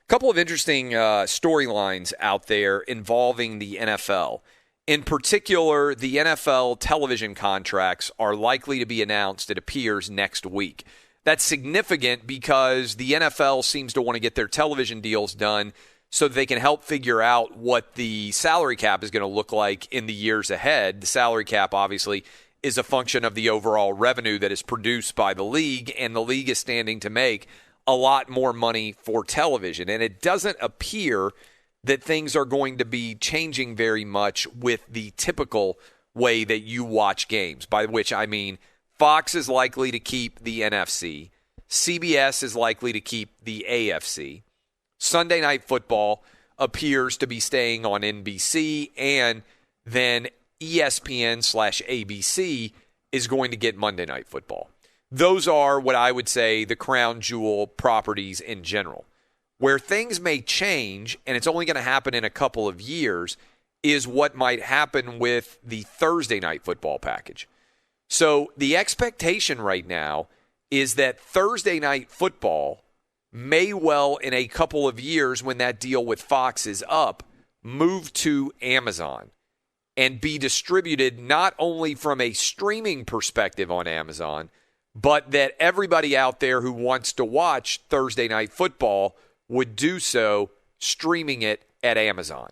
Couple of interesting storylines out there involving the NFL. In particular, the NFL television contracts are likely to be announced, it appears, next week. That's significant because the NFL seems to want to get their television deals done so that they can help figure out what the salary cap is going to look like in the years ahead. The salary cap, obviously, is a function of the overall revenue that is produced by the league, and the league is standing to make a lot more money for television. And it doesn't appear that things are going to be changing very much with the typical way that you watch games, by which I mean Fox is likely to keep the NFC. CBS is likely to keep the AFC. Sunday Night Football appears to be staying on NBC, and then ESPN/ABC is going to get Monday Night Football. Those are what I would say the crown jewel properties in general. Where things may change, and it's only going to happen in a couple of years, is what might happen with the Thursday Night Football package. So the expectation right now is that Thursday Night Football may well, in a couple of years when that deal with Fox is up, move to Amazon and be distributed not only from a streaming perspective on Amazon, but that everybody out there who wants to watch Thursday Night Football would do so streaming it at Amazon.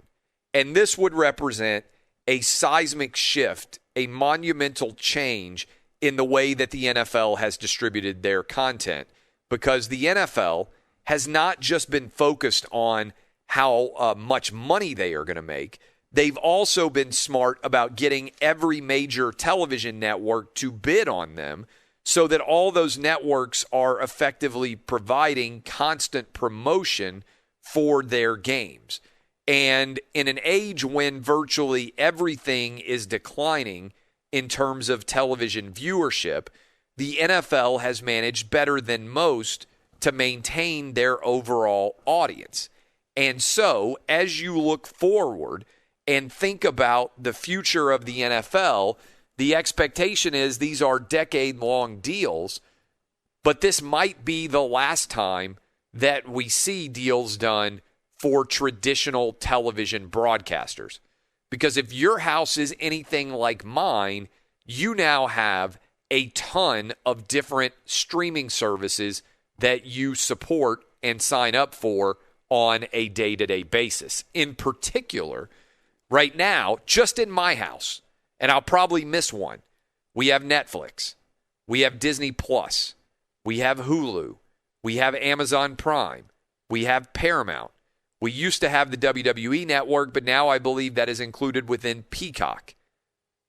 And this would represent a seismic shift, a monumental change in the way that the NFL has distributed their content, because the NFL has not just been focused on how much money they are going to make. They've also been smart about getting every major television network to bid on them so that all those networks are effectively providing constant promotion for their games. And in an age when virtually everything is declining in terms of television viewership, the NFL has managed better than most to maintain their overall audience. And so, as you look forward and think about the future of the NFL, the expectation is these are decade-long deals, but this might be the last time that we see deals done for traditional television broadcasters. Because if your house is anything like mine, you now have a ton of different streaming services that you support and sign up for on a day-to-day basis. In particular, right now, just in my house, and I'll probably miss one, we have Netflix, we have Disney Plus, we have Hulu, we have Amazon Prime, we have Paramount. We used to have the WWE Network, but now I believe that is included within Peacock.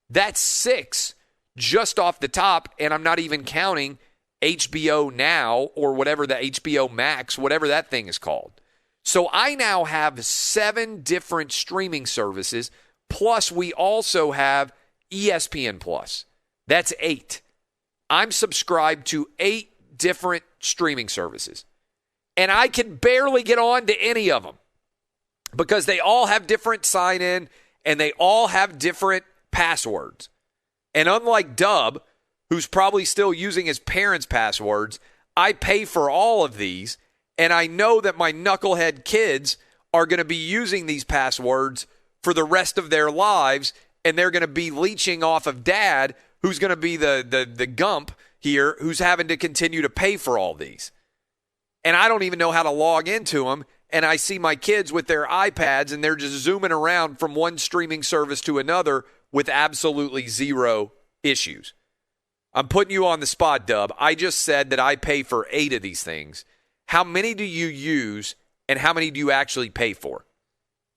That's 6 just off the top, and I'm not even counting HBO Now or whatever the HBO Max, whatever that thing is called. So I now have 7 different streaming services, plus we also have ESPN Plus. That's 8. I'm subscribed to 8 different streaming services. And I can barely get on to any of them because they all have different sign-in and they all have different passwords. And unlike Dub, who's probably still using his parents' passwords, I pay for all of these, and I know that my knucklehead kids are going to be using these passwords for the rest of their lives, and they're going to be leeching off of Dad, who's going to be the gump here, who's having to continue to pay for all these. And I don't even know how to log into them, and I see my kids with their iPads, and they're just zooming around from one streaming service to another with absolutely zero issues. I'm putting you on the spot, Dub. I just said that I pay for 8 of these things. How many do you use, and how many do you actually pay for?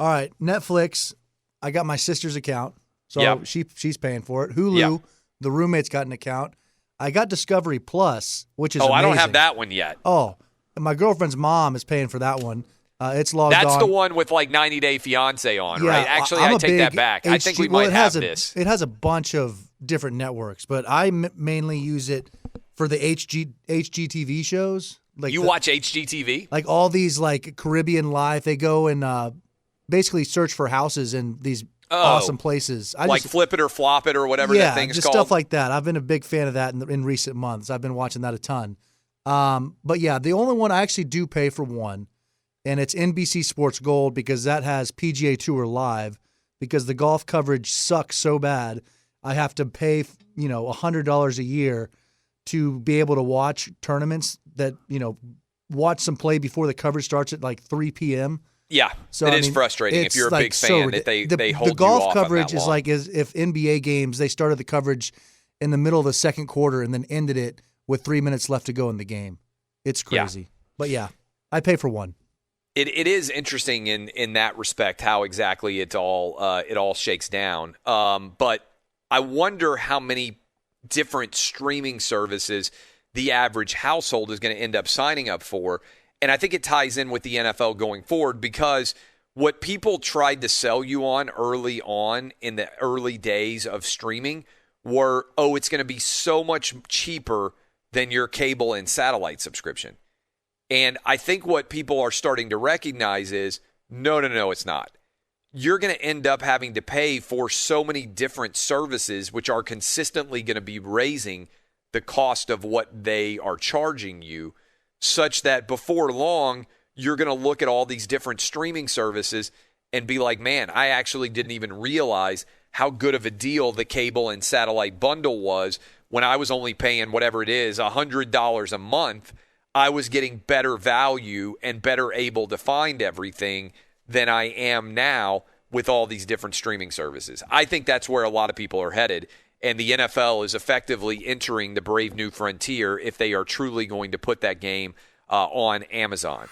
All right, Netflix, I got my sister's account, so Yep. she's paying for it. Hulu, Yep. the roommate's got an account. I got Discovery Plus, which is I don't amazing. have that one yet. Oh, and my girlfriend's mom is paying for that one. It's logged on. That's the one with like 90 Day Fiance on, Yeah, right? Actually, I'm I a take that big back. I think we well, might it have has this. It has a bunch of different networks, but I mainly use it for the HGTV shows. Like You watch HGTV? like all these like Caribbean Life. They go and basically search for houses in these awesome places. Like Flip It or Flop It or whatever that thing is just called? stuff like that. I've been a big fan of that in recent months. I've been watching that a ton. But yeah, the only one I actually do pay for one, and it's NBC Sports Gold because that has PGA Tour Live. Because the golf coverage sucks so bad, I have to pay $100 a year to be able to watch tournaments that watch some play before the coverage starts at like 3 p.m. Yeah, so it is frustrating if you're a big fan that they hold the golf you off coverage on that is long. like as if NBA games they started the coverage in the middle of the second quarter and then ended it with 3 minutes left to go in the game. It's crazy, but yeah, I pay for one. It is interesting in that respect how exactly it all shakes down. But I wonder how many different streaming services the average household is going to end up signing up for. And I think it ties in with the NFL going forward because what people tried to sell you on early on in the early days of streaming were, it's going to be so much cheaper than your cable and satellite subscription. And I think what people are starting to recognize is, no, it's not. You're going to end up having to pay for so many different services, which are consistently going to be raising the cost of what they are charging you, such that before long, you're going to look at all these different streaming services and be like, man, I actually didn't even realize how good of a deal the cable and satellite bundle was when I was only paying whatever it is, $100 a month. I was getting better value and better able to find everything than I am now with all these different streaming services. I think that's where a lot of people are headed, and the NFL is effectively entering the brave new frontier if they are truly going to put that game on Amazon.